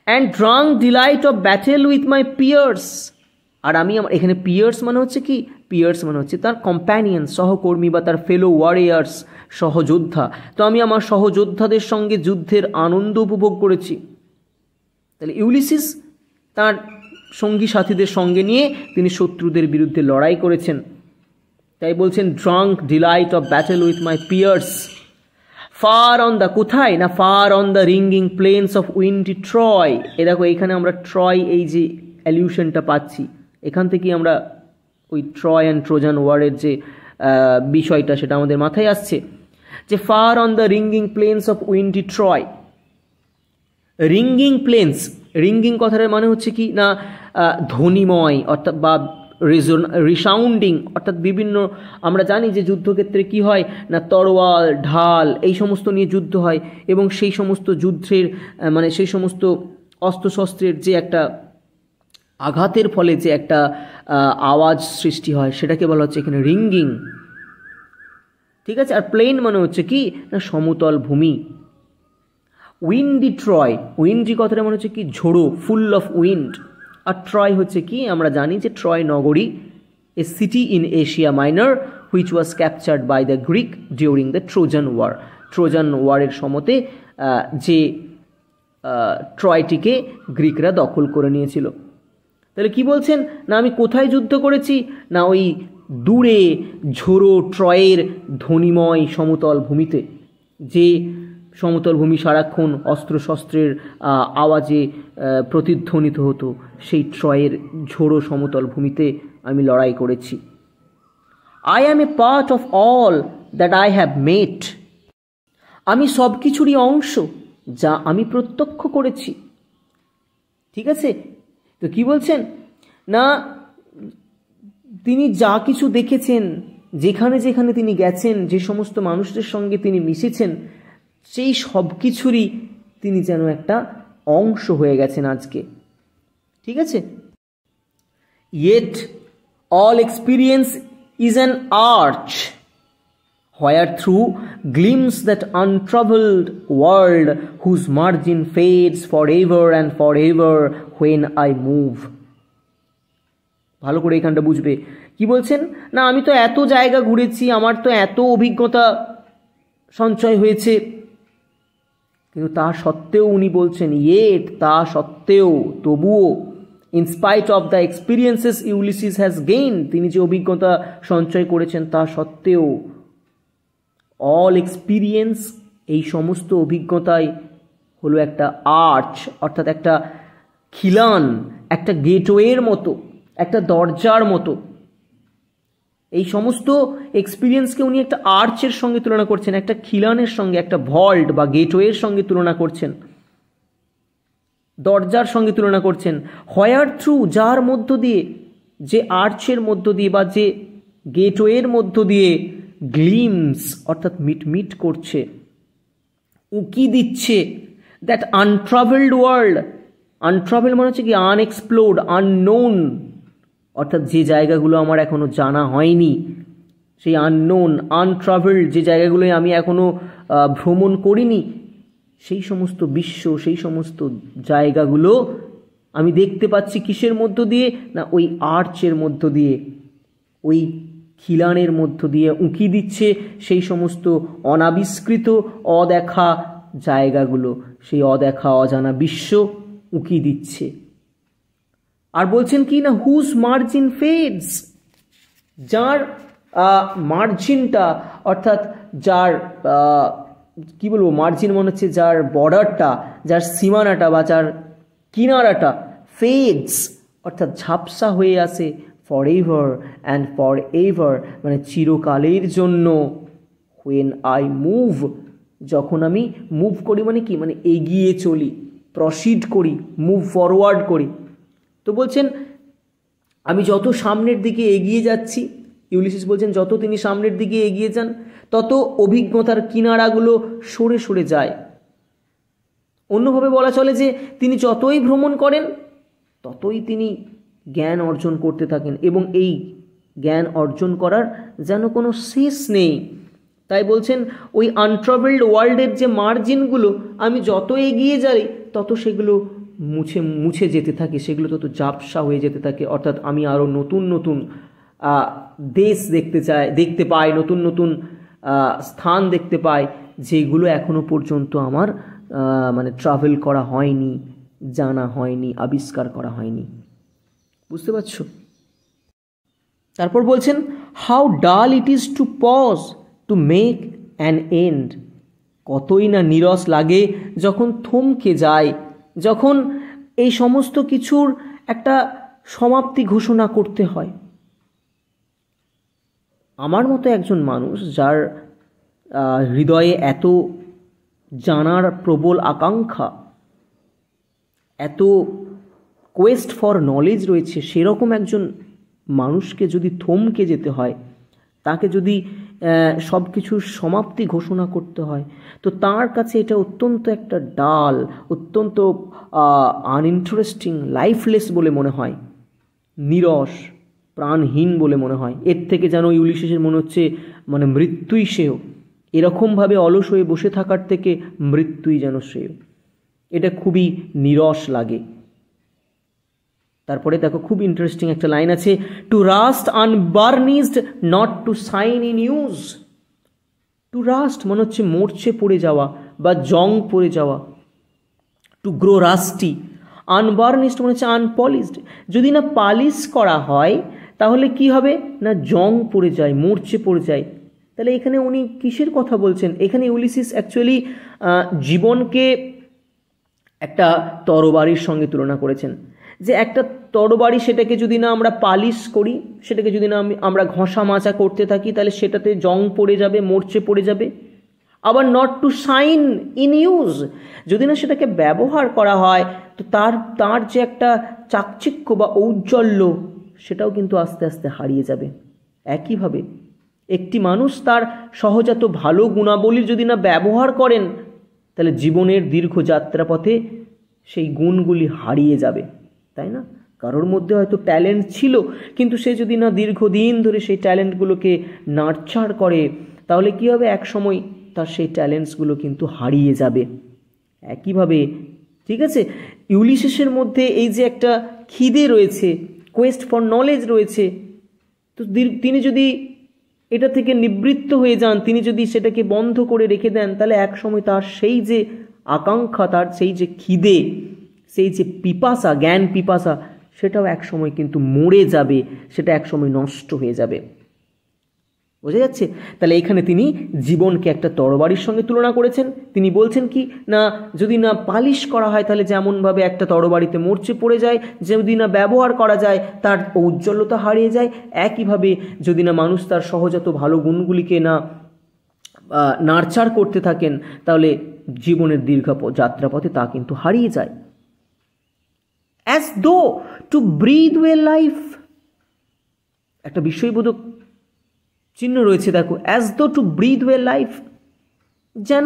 and drunk delight of battle with my peers. আর আমি এখানে পিয়ার্স মানে হচ্ছে কি, পিয়ার্স মানে হচ্ছে তার কম্প্যানিয়ন, সহকর্মী বা তার ফেলো ওয়ারিয়ার্স, সহযোদ্ধা। তো আমি আমার সহযোদ্ধাদের সঙ্গে যুদ্ধের আনন্দ উপভোগ করেছি। তাহলে ইউলিসিস তার সঙ্গী সাথীদের সঙ্গে নিয়ে তিনি শত্রুদের বিরুদ্ধে লড়াই করেছেন। তাই বলছেন drunk delight of battle with my peers. Far on the, কোথায় না, far on the ringing plains of windy Troy. এ দেখো এখানে আমরা ট্রয় এই যে অ্যালিউশনটা পাচ্ছি, এখান থেকেই আমরা ওই ট্রয় অ্যান্ড ট্রোজান ওয়ারের যে বিষয়টা সেটা আমাদের মাথায় আসছে, যে far on the ringing plains of windy Troy. Ringing plains, ringing কথাটার মানে হচ্ছে কি না ধ্বনিময়, অর্থাৎ বা রিসাউন্ডিং, অর্থাৎ বিভিন্ন, আমরা জানি যে যুদ্ধক্ষেত্রে কি হয় না তরোয়াল ঢাল এই সমস্ত নিয়ে যুদ্ধ হয়, এবং সেই সমস্ত যুদ্ধের মানে সেই সমস্ত অস্ত্রশস্ত্রের যে একটা আঘাতের ফলে যে একটা আওয়াজ সৃষ্টি হয় সেটাকে বলা হচ্ছে এখানে রিঙ্গিং। ঠিক আছে, আর প্লেন মানে হচ্ছে কি না সমতল ভূমি। উইন্ডি ট্রয়, উইন্ডি কথাটা মনে হচ্ছে কি ঝোড়ো, ফুল অফ উইন্ড। আর ট্রয় হচ্ছে কি আমরা জানি যে ট্রয় নগরী, a city in Asia Minor which was captured by the Greek during the Trojan war. Trojan ওয়ারের সময়তে যে ট্রয়টিকে গ্রিকরা দখল করে নিয়েছিল। তাহলে কি বলছেন না আমি কোথায় যুদ্ধ করেছি না ওই দূরে ঝোড়ো ট্রয়ের ধ্বনিময় সমতল ভূমিতে, যে সমতল ভূমি সারাক্ষণ অস্ত্রশস্ত্রের আওয়াজে প্রতিধ্বনিত হতো, সেই ট্রয়ের ঝোড়ো সমতল ভূমিতে আমি লড়াই করেছি। I am A part of all that I have মেট, আমি সব কিছুরই অংশ যা আমি প্রত্যক্ষ করেছি। ঠিক আছে, তো কি বলছেন না তিনি যা কিছু দেখেছেন, যেখানে যেখানে তিনি গেছেন, যে সমস্ত মানুষদের সঙ্গে তিনি মিশেছেন, সেই সব কিছুরই তিনি যেন একটা অংশ হয়ে গেছেন আজকে। ঠিক আছে, yet all experience is an arch where through glimpse that untroubled world whose margin fades forever and forever when I move. ভালো করে এখানটা বুঝবে কি বলছেন না আমি তো এত জায়গা ঘুরেছি, আমার তো এত অভিজ্ঞতা সঞ্চয় হয়েছে, কিন্তু তা সত্ত্বেও উনি বলছেন ইয়েট, তা সত্ত্বেও, তবুও, in spite of the experiences Ulysses has gained, তিনি যে অভিজ্ঞতা সঞ্চয় করেছেন তা সত্ত্বেও, অল এক্সপিরিয়েন্স এই সমস্ত অভিজ্ঞতাই হলো একটা আর্চ, অর্থাৎ একটা খিলান, একটা গেটওয়ের মতো, একটা দরজার মতো। এই সমস্ত এক্সপিরিয়েন্সকে উনি একটা আর্চের সঙ্গে তুলনা করছেন, একটা খিলানের সঙ্গে, একটা ভল্ট বা গেটওয়ের সঙ্গে তুলনা করছেন। দরজার সঙ্গে তুলনা করছেন। হোয়ার থ্রু, যার মধ্য দিয়ে, যে আর্চের মধ্য দিয়ে বা যে গেটওয়ের মধ্য দিয়ে গ্লিমস অর্থাৎ মিটমিট করছে, উকি দিচ্ছে, দ্যাট আনট্রাভেলড ওয়ার্ল্ড। আনট্রাভেল মানে হচ্ছে কি আনএক্সপ্লোর্ড, আননোন, অর্থাৎ যে জায়গাগুলো আমার এখনো জানা হয়নি, সেই আননোন, আনট্রাভেলড, যে জায়গাগুলোয় আমি এখনো ভ্রমণ করিনি, সেই সমস্ত বিশ্ব, সেই সমস্ত জায়গাগুলো আমি দেখতে পাচ্ছি কিসের মধ্য দিয়ে? না ওই আর্চের মধ্য দিয়ে, ওই খিলানের মধ্য দিয়ে উঁকি দিচ্ছে সেই সমস্ত অনাবিষ্কৃত অদেখা জায়গাগুলো, সেই অদেখা অজানা বিশ্ব উঁকি দিচ্ছে। আর বলছেন কি না, হুজ মার্জিন ফেডস, যার মার্জিনটা অর্থাৎ যার কি বলবো, মার্জিন মনে হচ্ছে যার বর্ডারটা, যার সীমানাটা বা যার কিনারাটা, ফেডস অর্থাৎ ঝাপসা হয়ে আসে, for ever and for ever মানে চিরকালের জন্য। হোয়েন আই মুভ, যখন আমি মুভ করি মানে কি, মানে এগিয়ে চলি, প্রসিড করি, মুভ ফরওয়ার্ড করি। তো বলছেন আমি যত সামনের দিকে এগিয়ে যাচ্ছি, ইউলিসিস বলছেন যত তিনি সামনের দিকে এগিয়ে যান তত অভিজ্ঞতার কিনারাগুলো সরে সরে যায়। অন্যভাবে বলা চলে যে তিনি যতই ভ্রমণ করেন ততই তিনি জ্ঞান অর্জন করতে থাকেন এবং এই জ্ঞান অর্জন করার যেন কোনো শেষ নেই। তাই বলছেন ওই আনট্রাভেলড ওয়ার্ল্ডের যে মার্জিনগুলো আমি যত এগিয়ে যাই তত সেগুলো মুছে মুছে যেতে থাকে, সেগুলো তত ঝাপসা হয়ে যেতে থাকে। অর্থাৎ আমি আরও নতুন নতুন দেশ দেখতে পাই, নতুন নতুন স্থান দেখতে পাই, যেগুলো এখনো পর্যন্ত আমার মানে ট্রাভেল করা হয়নি, জানা হয়নি, আবিষ্কার করা হয়নি। বুঝতে পারছো? তারপর বলছেন how dull it is to pause to make an end, কতই না নীরস লাগে যখন থমকে যায়, যখন এই সমস্ত কিছুর একটা সমাপ্তি ঘোষণা করতে হয়। আমার মতো একজন মানুষ যার হৃদয়ে এত জানার প্রবল আকাঙ্ক্ষা, এত কোয়েস্ট ফর নলেজ রয়েছে, সেরকম একজন মানুষকে যদি থমকে যেতে হয়, তাকে যদি সব কিছুর সমাপ্তি ঘোষণা করতে হয়, তো তার কাছে এটা অত্যন্ত একটা ডাল, অত্যন্ত আনইন্টারেস্টিং, লাইফলেস বলে মনে হয়, নীরস, প্রাণহীন বলে মনে হয়। এর থেকে যেন ইউলিসিসের মনে হচ্ছে মানে মৃত্যুই শ্রেয়, এরকমভাবে অলস হয়ে বসে থাকার থেকে মৃত্যুই যেন শ্রেয়। এটা খুবই নীরস লাগে। তারপরে দেখো খুব ইন্টারেস্টিং একটা লাইন আছে, to rust unburnished not to shine in use. To rust মানে হচ্ছে মরচে পড়ে যাওয়া বা জং পড়ে যাওয়া, টু গ্রো রাস্টি। আনবার্নিশড মানে হচ্ছে আনপলিশড, যদি না পালিশ করা হয় তাহলে কি হবে না জং পড়ে যায়, মরচে পড়ে যায়। তাহলে এখানে উনি কিসের কথা বলছেন? এখানে ইউলিসিস অ্যাকচুয়ালি জীবনকে একটা তরবারির সঙ্গে তুলনা করেছেন, যে একটা তরবারি, সেটাকে যদি না আমরা পালিশ করি, সেটাকে যদি না আমরা ঘষা মাজা করতে থাকি, তাহলে সেটাতে জং পড়ে যাবে, মরচে পড়ে যাবে। আবার not to shine in use, যদি না সেটাকে ব্যবহার করা হয় তো তার যে একটা চাকচিক্য বা ঔজ্জ্বল্য সেটাও কিন্তু আস্তে আস্তে হারিয়ে যাবে। একইভাবে একটি মানুষ তার সহজাত ভালো গুণাবলী যদি না ব্যবহার করেন, তাহলে জীবনের দীর্ঘ যাত্রাপথে সেই গুণগুলি হারিয়ে যাবে, তাই না? কারোর মধ্যে হয়তো ট্যালেন্ট ছিল, কিন্তু সে যদি না দীর্ঘদিন ধরে সেই ট্যালেন্টগুলোকে নার্চার করে, তাহলে কী হবে, এক সময় তার সেই ট্যালেন্টসগুলো কিন্তু হারিয়ে যাবে। একইভাবে ঠিক আছে, ইউলিসিসের মধ্যে এই যে একটা খিদে রয়েছে, কোয়েস্ট ফর নলেজ রয়েছে, তো তিনি যদি এটা থেকে নিবৃত্ত হয়ে যান, তিনি যদি সেটাকে বন্ধ করে রেখে দেন, তাহলে এক সময় তার সেই যে আকাঙ্ক্ষা, তার সেই যে খিদে, সেই যে পিপাসা, জ্ঞান পিপাসা, সেটাও এক সময় কিন্তু মরে যাবে, সেটা এক সময় নষ্ট হয়ে যাবে। বোঝা যাচ্ছে? তাহলে এখানে তিনি জীবনকে একটা তরবারির সঙ্গে তুলনা করেছেন। তিনি বলছেন কি না, যদি না পালিশ করা হয় তাহলে যেমনভাবে একটা তরবারিতে মরচে পড়ে যায়, যদি না ব্যবহার করা যায় তার ঔজ্জ্বল্যতা হারিয়ে যায়, একইভাবে যদি না মানুষ তার সহজাত ভালো গুণগুলিকে না নার্চার করতে থাকেন, তাহলে জীবনের দীর্ঘ যাত্রাপথে তা কিন্তু হারিয়ে যায়। As though two breathe way life, একটা বিস্ময়বোধক চিহ্ন রয়েছে দেখো, as though two breathe way life, যেন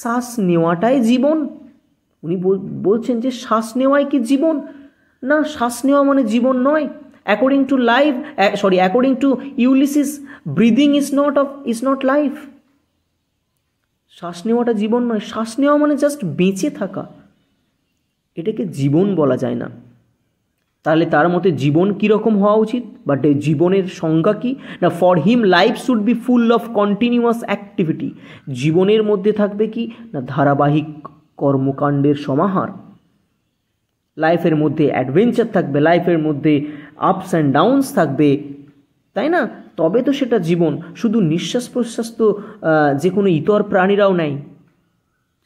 শ্বাস নেওয়াটাই জীবন। উনি বলছেন যে শ্বাস নেওয়াই কি জীবন? না, শ্বাস নেওয়া মানে জীবন নয়। According to Ulysses, breathing is not life. শ্বাস নেওয়াটা জীবন নয়। শ্বাস নেওয়া মানে জাস্ট বেঁচে থাকা, এটাকে জীবন বলা যায় না। তাহলে তার মতে জীবন কীরকম হওয়া উচিত, বাট জীবনের সংজ্ঞা কি? না, for him life should be full of continuous activity. জীবনের মধ্যে থাকবে কি না, ধারাবাহিক কর্মকাণ্ডের সমাহার। লাইফের মধ্যে অ্যাডভেঞ্চার থাকবে, লাইফের মধ্যে আপস অ্যান্ড ডাউনস থাকবে, তাই না? তবে তো সেটা জীবন। শুধু নিঃশ্বাস প্রশ্বাস তো যে কোনো ইতর প্রাণীরাও নেয়,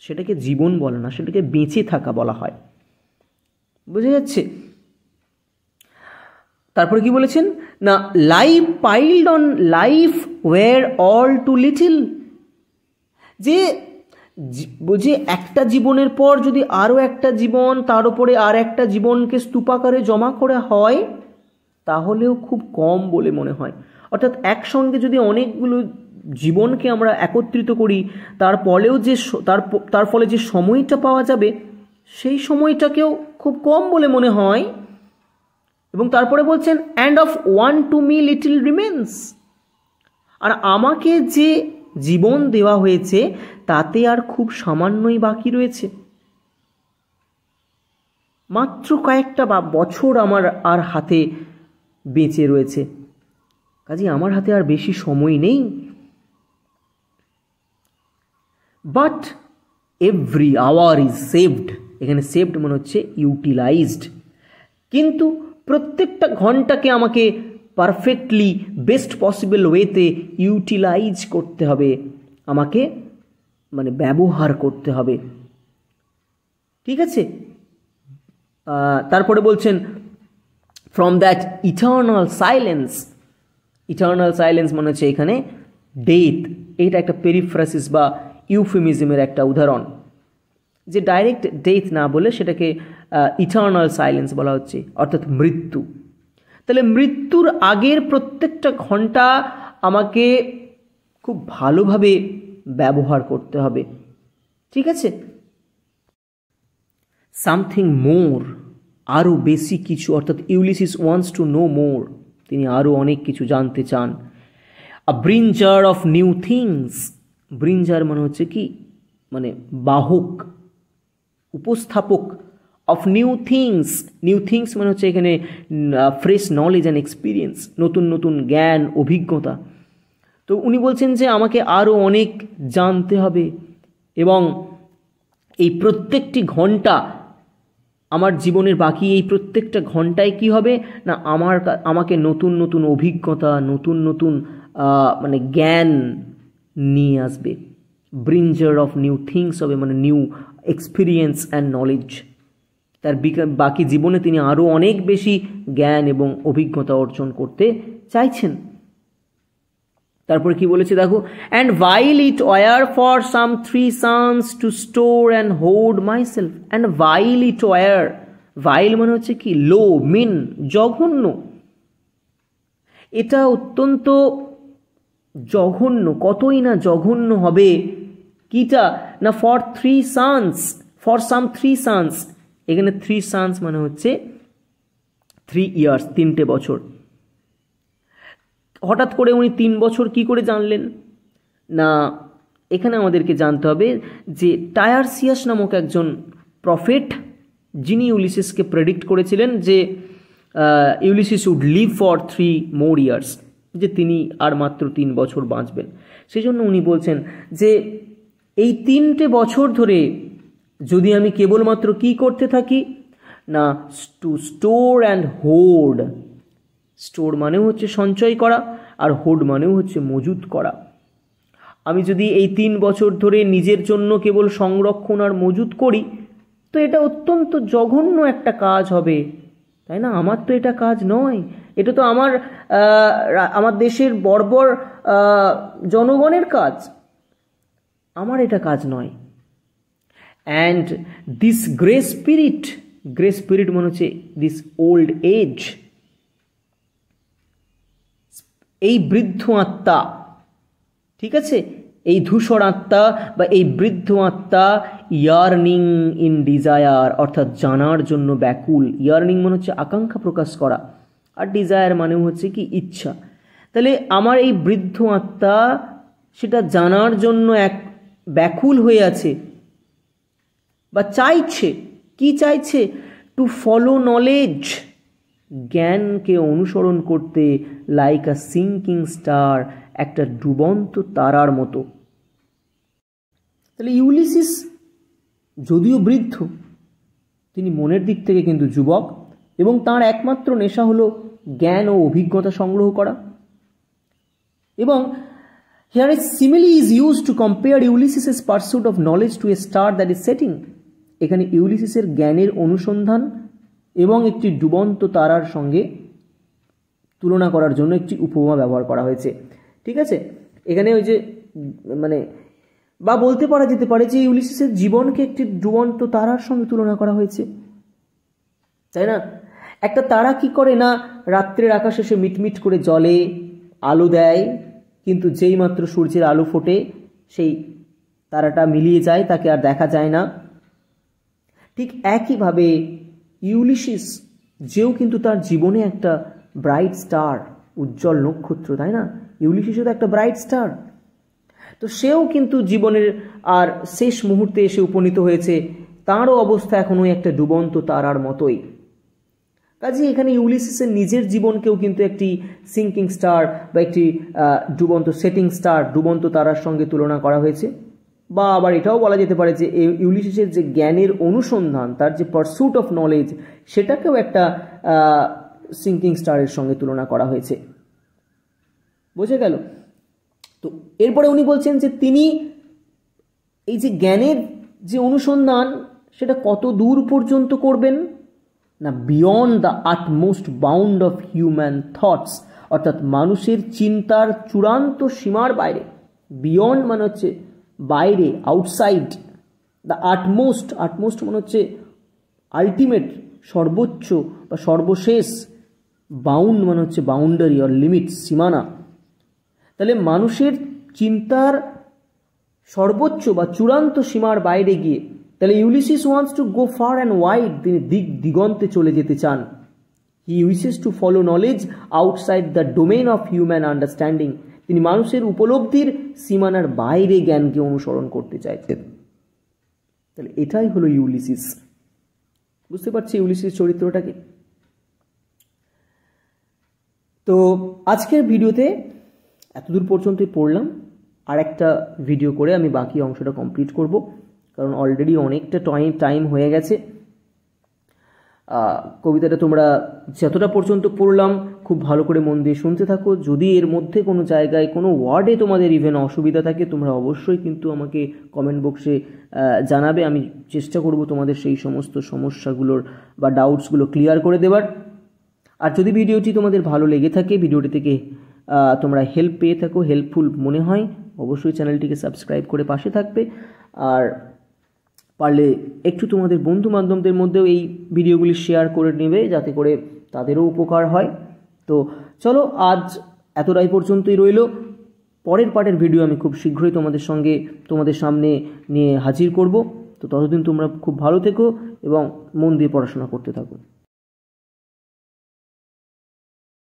সেটাকে জীবন বলে না, সেটাকে বেঁচে থাকা বলা হয়। বুঝে যাচ্ছে? তারপরে কি বলেছেন না, life piled on life were all too little. যে একটা জীবনের পর যদি আরও একটা জীবন, তার উপরে আর একটা জীবনকে স্তূপাকারে জমা করা হয়, তাহলেও খুব কম বলে মনে হয়। অর্থাৎ একসঙ্গে যদি অনেকগুলো জীবনকে আমরা একত্রিত করি, তারপরেও যে তার ফলে যে সময়টা পাওয়া যাবে, সেই সময়টাকেও খুব কম বলে মনে হয়। এবং তারপরে বলছেন and of one to me little remains. আর আমাকে যে জীবন দেওয়া হয়েছে তাতে আর খুব সামান্যই বাকি রয়েছে, মাত্র কয়েকটা বছর আমার আর হাতে বেঁচে রয়েছে, কাজে আমার হাতে আর বেশি সময় নেই। But every hour is saved. এখানে সেভড মানে হচ্ছে ইউটিলাইজড। কিন্তু প্রত্যেকটা ঘন্টাকে আমাকে পারফেক্টলি বেস্ট পসিবল ওয়েতে ইউটিলাইজ করতে হবে, আমাকে মানে ব্যবহার করতে হবে। ঠিক আছে? তারপরে বলছেন from that eternal silence. Eternal silence মানে হচ্ছে এখানে ডেথ। এইটা একটা পেরিফ্রাসিস বা ইউফেমিজমের একটা উদাহরণ, যে ডাইরেক্ট ডেথ না বলে সেটাকে ইটার্নাল সাইলেন্স বলা হচ্ছে, অর্থাৎ মৃত্যু। তাহলে মৃত্যুর আগের প্রত্যেকটা ঘন্টা আমাকে খুব ভালোভাবে ব্যবহার করতে হবে। ঠিক আছে? সামথিং মোর, আরও বেশি কিছু, অর্থাৎ Ulysses wants to know more, তিনি আরও অনেক কিছু জানতে চান। A bringer of new things. Bringer মানে হচ্ছে কি, মানে বাহক, উপস্থাপক of new things. New things মানে হচ্ছে এখানে ফ্রেশ নলেজ অ্যান্ড এক্সপিরিয়েন্স, নতুন নতুন জ্ঞান, অভিজ্ঞতা। তো উনি বলছেন যে আমাকে আরও অনেক জানতে হবে, এবং এই প্রত্যেকটি ঘন্টা আমার জীবনের বাকি এই প্রত্যেকটা ঘন্টায় কি হবে না, আমাকে নতুন নতুন অভিজ্ঞতা, নতুন নতুন মানে জ্ঞান নিয়ে আসবে। ব্রিঞ্জার অফ নিউ থিংস হবে মানে নিউ এক্সপিরিয়েন্স অ্যান্ড নলেজ। তার বাকি জীবনে তিনি আরও অনেক বেশি জ্ঞান এবং অভিজ্ঞতা অর্জন করতে চাইছেন। তারপরে কি বলেছে দেখো, and vile it were for some 3 sons to store and hold myself. And vile it were, vile মানে হচ্ছে কি, লো, মিন, জঘন্য। এটা অত্যন্ত জঘন্য, কতই না জঘন্য হবে। কিটা না, for 3 sons, for some 3 sons। এখানে 3 sons মানে হচ্ছে 3 years, 3টে বছর। হঠাৎ করে উনি 3 বছর কি করে জানলেন না, এখানে আমাদেরকে জানতে হবে যে টায়ারসিয়াস নামক একজন প্রফেট, যিনি ইউলিসিসকে প্রেডিক্ট করেছিলেন যে Ulysses would live for 3 more years, যে তিনি আর মাত্র 3 বছর বাঁচবেন। সেই জন্য উনি বলছেন যে এই 3টে বছর ধরে যদি আমি কেবলমাত্র কি করতে থাকি না, two store and hold. Store মানেও হচ্ছে সঞ্চয় করা, আর হোল্ড মানেও হচ্ছে মজুত করা। আমি যদি এই 3 বছর ধরে নিজের জন্য কেবল সংরক্ষণ আর মজুত করি, তো এটা অত্যন্ত জঘন্য একটা কাজ হবে, তাই না? আমার তো এটা কাজ নয়, এটা তো আমার দেশের বর্বর জনগণের কাজ, আমার এটা কাজ নয়। And this grey spirit, grey spirit মানে হচ্ছে দিস ওল্ড এজ, এই বৃদ্ধ আত্মা, ঠিক আছে, এই ধূসর আত্মা বা এই বৃদ্ধ আত্মা ইয়ার্নিং ইন ডিজায়ার, অর্থাৎ জানার জন্য ব্যাকুল। ইয়ার্নিং মানে হচ্ছে আকাঙ্ক্ষা প্রকাশ করা, আর ডিজায়ার মানে হচ্ছে কি ইচ্ছা। তাহলে আমার এই বৃদ্ধ আত্মা সেটা জানার জন্য এক ব্যাকুল হয়ে আছে বা চাইছে। কি চাইছে? টু ফলো নলেজ, জ্ঞানকে অনুসরণ করতে, লাইক আ সিঙ্কিং স্টার, একটা ডুবন্ত তারার মতো। তাহলে ইউলিসিস যদিও বৃদ্ধ, তিনি মনের দিক থেকে কিন্তু যুবক, এবং তার একমাত্র নেশা হলো জ্ঞান ও অভিজ্ঞতা সংগ্রহ করা। এবং here a simile is used to compare Ulysses' pursuit of knowledge to a star that is setting. এখানে ইউলিসিসের জ্ঞানের অনুসন্ধান এবং একটি ডুবন্ত তারার সঙ্গে তুলনা করার জন্য একটি উপমা ব্যবহার করা হয়েছে, ঠিক আছে। এখানে ওই যে মানে বা বলতে পারা যেতে পারে যে ইউলিসিসের জীবনকে একটি ডুবন্ত তারার সঙ্গে তুলনা করা হয়েছে, তাই না? একটা তারা কি করে না, রাত্রের আকাশে সে মিটমিট করে জ্বলে, আলো দেয়, কিন্তু যেই মাত্র সূর্যের আলো ফোটে সেই তারাটা মিলিয়ে যায়, তাকে আর দেখা যায় না। ঠিক একইভাবে ইউলিসিস যেও কিন্তু তার জীবনে একটা ব্রাইট স্টার, উজ্জ্বল নক্ষত্র, তাই না? ইউলিসিসও তো একটা ব্রাইট স্টার। তো সেও কিন্তু জীবনের আর শেষ মুহূর্তে এসে উপনীত হয়েছে, তারও অবস্থা এখনো একটা ডুবন্ত তারার মতোই। কাজে এখানে ইউলিসিসের নিজের জীবনকেও কিন্তু একটি সিঙ্কিং স্টার বা একটি ডুবন্ত সেটিং স্টার, ডুবন্ত তারার সঙ্গে তুলনা করা হয়েছে। বা আবার এটাও বলা যেতে পারে যে ইউলিসিসের যে জ্ঞানের অনুসন্ধান, তার যে পারসুট অফ নলেজ, সেটাকেও একটা সিঙ্কিং স্টারের সঙ্গে তুলনা করা হয়েছে। বোঝা গেল? তো এরপরে উনি বলছেন যে তিনি এই যে জ্ঞানের যে অনুসন্ধান সেটা কত দূর পর্যন্ত করবেন না, beyond the utmost bound of human thoughts, অর্থাৎ মানুষের চিন্তার চূড়ান্ত সীমার বাইরে। বিয়ন্ড মানে হচ্ছে বাইরে, আউটসাইড। দ্য আটমোস্ট, আটমোস্ট মানে হচ্ছে আলটিমেট, সর্বোচ্চ বা সর্বশেষ। বাউন্ড মানে হচ্ছে বাউন্ডারি অর লিমিট, সীমানা। তাহলে মানুষের চিন্তার সর্বোচ্চ বা চূড়ান্ত সীমার বাইরে গিয়ে, তাহলে Ulysses wants to go far and wide, তিনি দিগন্তে চলে যেতে চান। He wishes to follow knowledge outside the domain of human understanding, তিনি মানুষের উপলব্ধির সীমানার বাইরে জ্ঞানকে অনুসরণ করতে চাইছেন। তাহলে এটাই হলো ইউলিসিস। বুঝতে পারছি ইউলিসিস চরিত্রটাকে? তো আজকের ভিডিওতে এতদূর পর্যন্তই পড়লাম। আর একটা ভিডিও করে আমি বাকি অংশটা কমপ্লিট করব, কারণ অলরেডি অনেকটা টাইম হয়ে গেছে। কবিতাটা তোমরা যতটা পর্যন্ত পড়লাম খুব ভালো করে মন দিয়ে শুনতে থাকো। যদি এর মধ্যে কোনো জায়গায় কোনো ওয়ার্ডে তোমাদের ইভেন অসুবিধা থাকে, তোমরা অবশ্যই কিন্তু আমাকে কমেন্ট বক্সে জানাবে। আমি চেষ্টা করব তোমাদের সেই সমস্ত সমস্যাগুলোর বা ডাউটসগুলো ক্লিয়ার করে দেওয়ার। আর যদি ভিডিওটি তোমাদের ভালো লেগে থাকে, ভিডিওটি থেকে তোমরা হেল্প পেয়ে থাকো, হেল্পফুল মনে হয়, অবশ্যই চ্যানেলটিকে সাবস্ক্রাইব করে পাশে থাকবে। আর পারলে একটু তোমাদের বন্ধু বান্ধবদের মধ্যেও এই ভিডিওগুলি শেয়ার করে নেবে, যাতে করে তাদেরও উপকার হয়। তো চলো আজ এতটাই পর্যন্তই রইল। পরের পার্টের ভিডিও আমি খুব শীঘ্রই তোমাদের সামনে নিয়ে হাজির করব। তো ততদিন তোমরা খুব ভালো থেকো এবং মন দিয়ে পড়াশোনা করতে থাকো।